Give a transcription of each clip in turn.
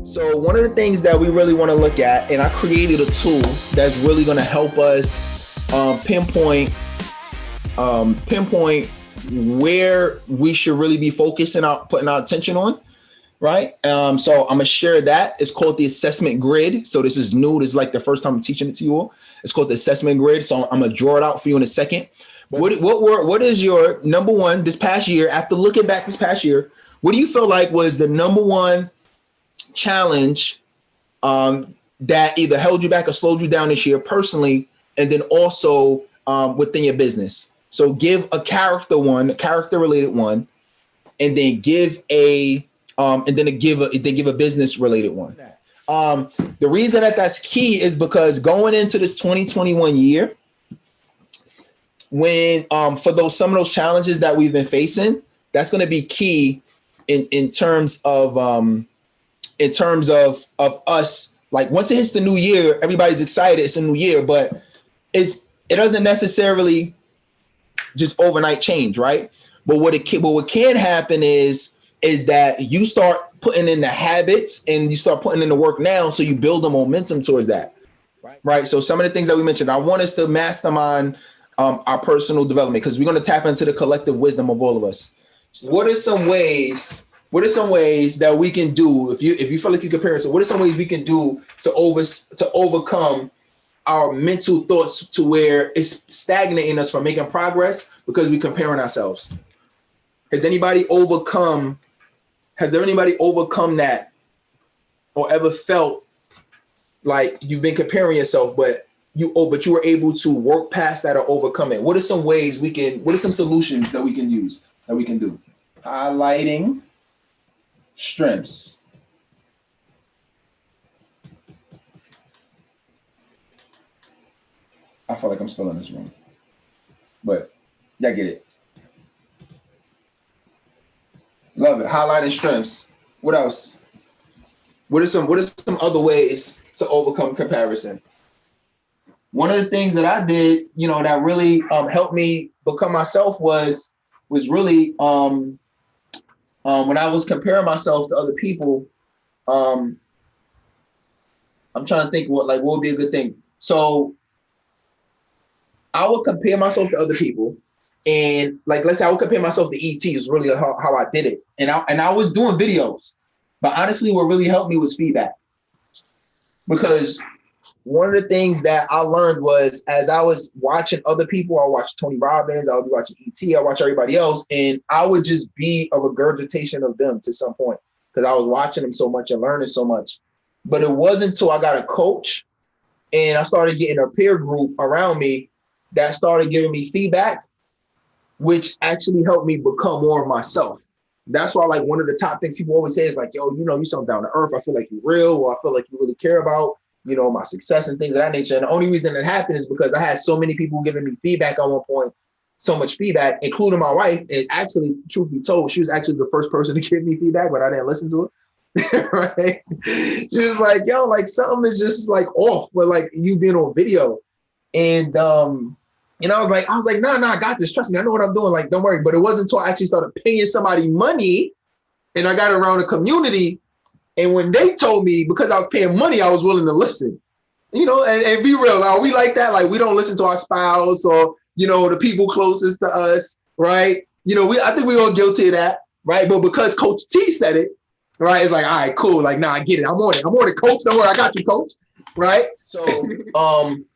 So one of the things that we really want to look at, and I created a tool that's really going to help us pinpoint where we should really be focusing out, putting our attention on, right? So I'm gonna share that. It's called the assessment grid. So this is new. This is like the first time I'm teaching it to you all. It's called the assessment grid. So I'm gonna draw it out for you in a second. But what is your number one this past year? After looking back this past year, what do you feel like was the number one challenge that either held you back or slowed you down this year personally, and then also within your business? So give a character related one, and then give a business related one. The reason that's key is because going into this 2021 year, when for some of those challenges that we've been facing, that's going to be key in terms of us. Like once it hits the new year, everybody's excited. It's a new year, but it doesn't necessarily just overnight change, right? But what can happen is that you start putting in the habits and you start putting in the work now, so you build the momentum towards that, right? So some of the things that we mentioned, I want us to mastermind our personal development, because we're going to tap into the collective wisdom of all of us. So what are some ways that we can do, if you feel like you compare it? So what are some ways we can do to overcome our mental thoughts to where it's stagnating us from making progress because we're comparing ourselves? Has anybody overcome that, or ever felt like you've been comparing yourself, but you were able to work past that or overcome it? What are some solutions that we can use, that we can do? Highlighting strengths. I feel like I'm spelling this wrong, but y'all get it. Love it. Highlighting strengths. What else? What are some other ways to overcome comparison? One of the things that I did, that really helped me become myself was really when I was comparing myself to other people. I'm trying to think what would be a good thing. So I would compare myself to other people, and let's say I would compare myself to ET is really how I did it. And I was doing videos, but honestly, what really helped me was feedback. Because one of the things that I learned was, as I was watching other people, I watched Tony Robbins, I would be watching ET, I watch everybody else, and I would just be a regurgitation of them to some point, because I was watching them so much and learning so much. But it wasn't until I got a coach and I started getting a peer group around me that started giving me feedback, which actually helped me become more of myself. That's why one of the top things people always say is yo, you sound down to earth. I feel like you're real, or I feel like you really care about, my success and things of that nature. And the only reason that happened is because I had so many people giving me feedback at one point, so much feedback, including my wife. And actually, truth be told, she was actually the first person to give me feedback, but I didn't listen to it. Right? She was like, yo, something is just off with you being on video. And I was like, no, I got this. Trust me, I know what I'm doing. Don't worry. But it wasn't until I actually started paying somebody money and I got around a community. And when they told me, because I was paying money, I was willing to listen, and be real. Are we like that? We don't listen to our spouse or, the people closest to us, right? I think we're all guilty of that, right? But because Coach T said it, right, it's all right, cool. Nah, I get it. I'm on it, Coach. Don't worry, I got you, Coach. Right? So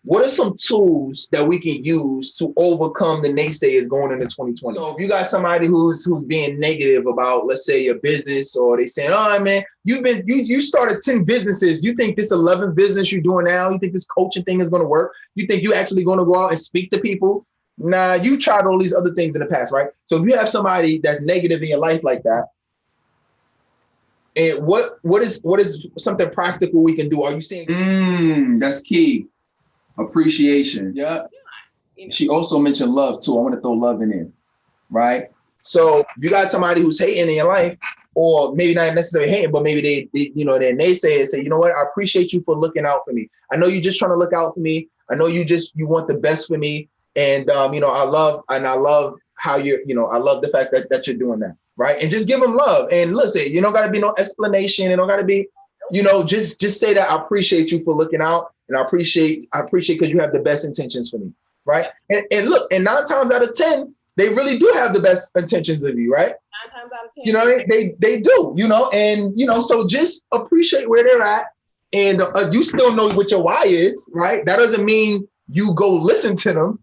what are some tools that we can use to overcome the naysayers going into 2020? So if you got somebody who's being negative about, let's say, your business, or they saying, oh man, you started 10 businesses. You think this 11th business you're doing now, you think this coaching thing is going to work? You think you actually going to go out and speak to people? Nah, you tried all these other things in the past, right? So if you have somebody that's negative in your life like that, and what is something practical we can do? Are you saying that's key? Appreciation. Yeah. She also mentioned love too. I want to throw love in there, right? So you got somebody who's hating in your life, or maybe not necessarily hating, but maybe they're naysayers. Say, you know what? I appreciate you for looking out for me. I know you're just trying to look out for me. I know you want the best for me, and I love how I love the fact that you're doing that. Right. And just give them love. And listen, you don't got to be no explanation. It don't got to be you know, just say that I appreciate you for looking out, and I appreciate because you have the best intentions for me, right? And look, and 9 times out of 10, they really do have the best intentions of you, right? 9 times out of 10. You know, they do, you know, and you know, so just appreciate where they're at, and you still know what your why is, right? That doesn't mean you go listen to them.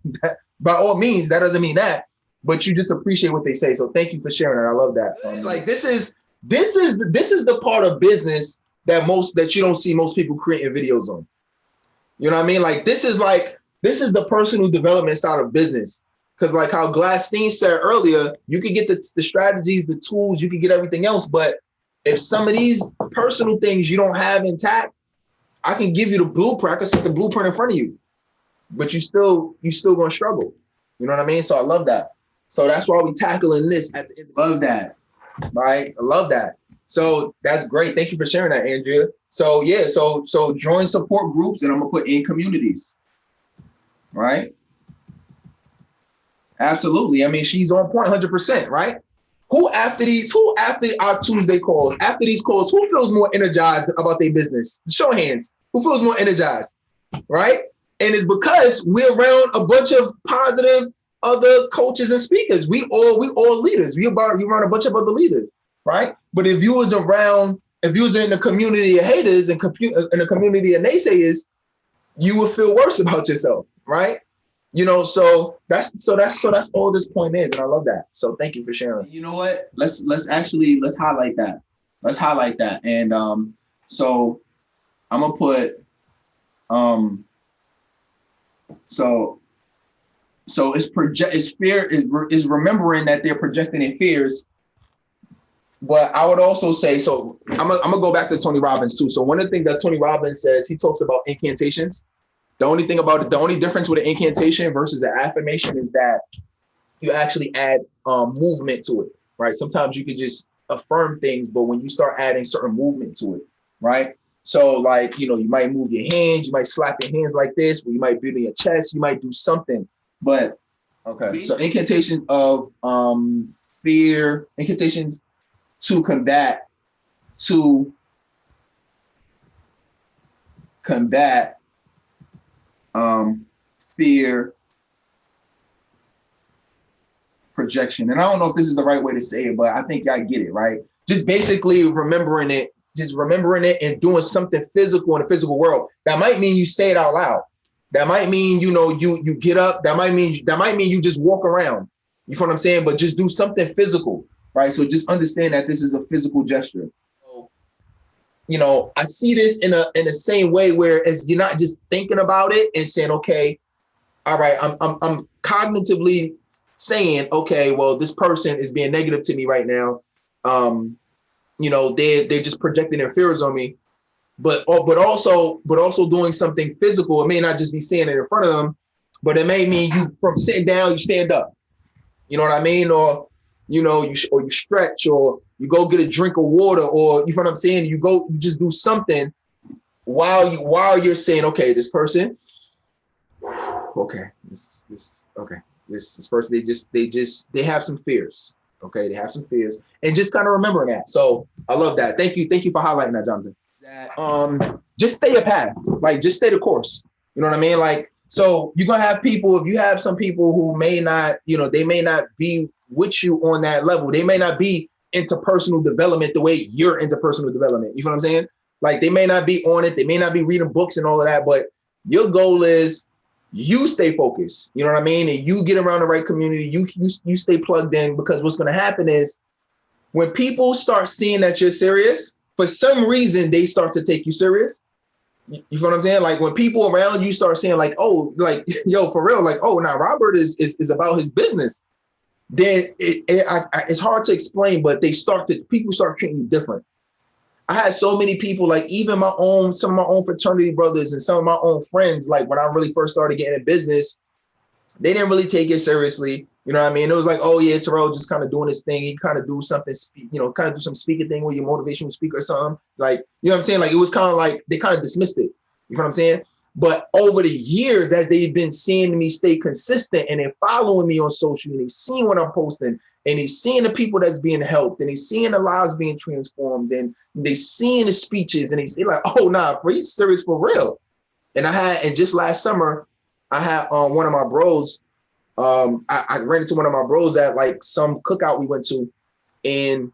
By all means, that doesn't mean that, but you just appreciate what they say. So thank you for sharing it. I love that. Like this is the part of business that you don't see most people creating videos on. You know what I mean? Like this is the personal development side of business. Because like how Glassstein said earlier, you can get the strategies, the tools, you can get everything else. But if some of these personal things you don't have intact, I can give you the blueprint. I can set the blueprint in front of you, but you still gonna struggle. You know what I mean? So I love that. So that's why we tackling this at the end. Love that. Right? I love that. So that's great. Thank you for sharing that, Andrea. So yeah, so join support groups, and I'm gonna put in communities. Right? Absolutely. I mean, she's on point 100%, right? Who after our Tuesday calls, after these calls, who feels more energized about their business? Show of hands. Who feels more energized, right? And it's because we're around a bunch of positive other coaches and speakers. We all leaders. We around a bunch of other leaders, right? But if you was in the community of haters and in the community of naysayers, you would feel worse about yourself, right? You know, so that's all this point is, and I love that. So thank you for sharing. You know what? Let's highlight that. Let's highlight that. And so I'm gonna put so it's fear is remembering that they're projecting their fears. But I would also say, so I'm gonna go back to Tony Robbins too. So one of the things that Tony Robbins says, he talks about incantations. The only difference with an incantation versus an affirmation is that you actually add movement to it, right? Sometimes you can just affirm things, but when you start adding certain movement to it, right? So like, you know, you might move your hands, you might slap your hands like this, or you might beat on your chest, you might do something. But okay, so incantations of fear, incantations to combat fear projection. And I don't know if this is the right way to say it, but I think y'all get it, right? Just basically remembering it and doing something physical in the physical world. That might mean you say it out loud. That might mean, you know, you get up. That might mean you just walk around. You know what I'm saying? But just do something physical, right? So just understand that this is a physical gesture. You know, I see this in the same way, whereas you're not just thinking about it and saying, okay, all right, I'm cognitively saying, okay, well, this person is being negative to me right now. You know, they're just projecting their fears on me, but also doing something physical. It may not just be saying it in front of them, but it may mean you from sitting down, you stand up. You know what I mean? Or you know, you stretch, or you go get a drink of water, or you know what I'm saying? You just do something while you're saying, okay, this person, okay, this person, they have some fears. Okay, they have some fears, and just kind of remembering that. So I love that. Thank you for highlighting that, Jonathan. That just stay a path, like just stay the course. You know what I mean? Like, so you're gonna have people. If you have some people who may not, you know, they may not be with you on that level. They may not be into personal development the way you're into personal development. You know what I'm saying? Like they may not be on it. They may not be reading books and all of that. But your goal is you stay focused. You know what I mean? And you get around the right community. You stay plugged in, because what's going to happen is when people start seeing that you're serious, for some reason they start to take you serious. You know what I'm saying? Like when people around you start saying like, oh, like, yo, for real, like, oh, now Robert is about his business. Then it's hard to explain, but people start treating you different. I had so many people, like even some of my own fraternity brothers and some of my own friends, like when I really first started getting in business, they didn't really take it seriously. You know what I mean? It was like, oh yeah, Terrell just kind of doing his thing. He kind of do something, you know, kind of do some speaking thing with your motivational speaker or something. Like, you know what I'm saying? Like it was kind of like they kind of dismissed it. You know what I'm saying? But over the years, as they've been seeing me stay consistent and they're following me on social, and they seeing what I'm posting, and they seeing the people that's being helped, and they seeing the lives being transformed, and they seeing the speeches, and they say like, oh nah, bro, he's serious for real. And just last summer, I had one of my bros. I ran into one of my bros at like some cookout we went to, and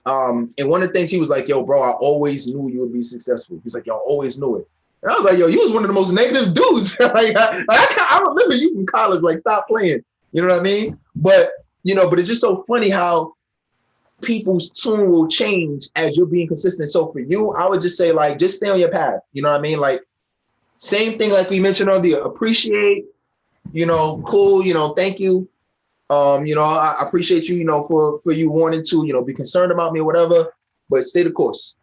one of the things he was like, yo, bro, I always knew you would be successful. He's like, yo, I always knew it. And I was like, yo, you was one of the most negative dudes. Like, I remember you from college, like, stop playing. You know what I mean? But it's just so funny how people's tune will change as you're being consistent. So for you, I would just say, like, just stay on your path. You know what I mean? Like, same thing like we mentioned earlier, appreciate, cool, thank you. I appreciate you, for you wanting to, be concerned about me or whatever, but stay the course.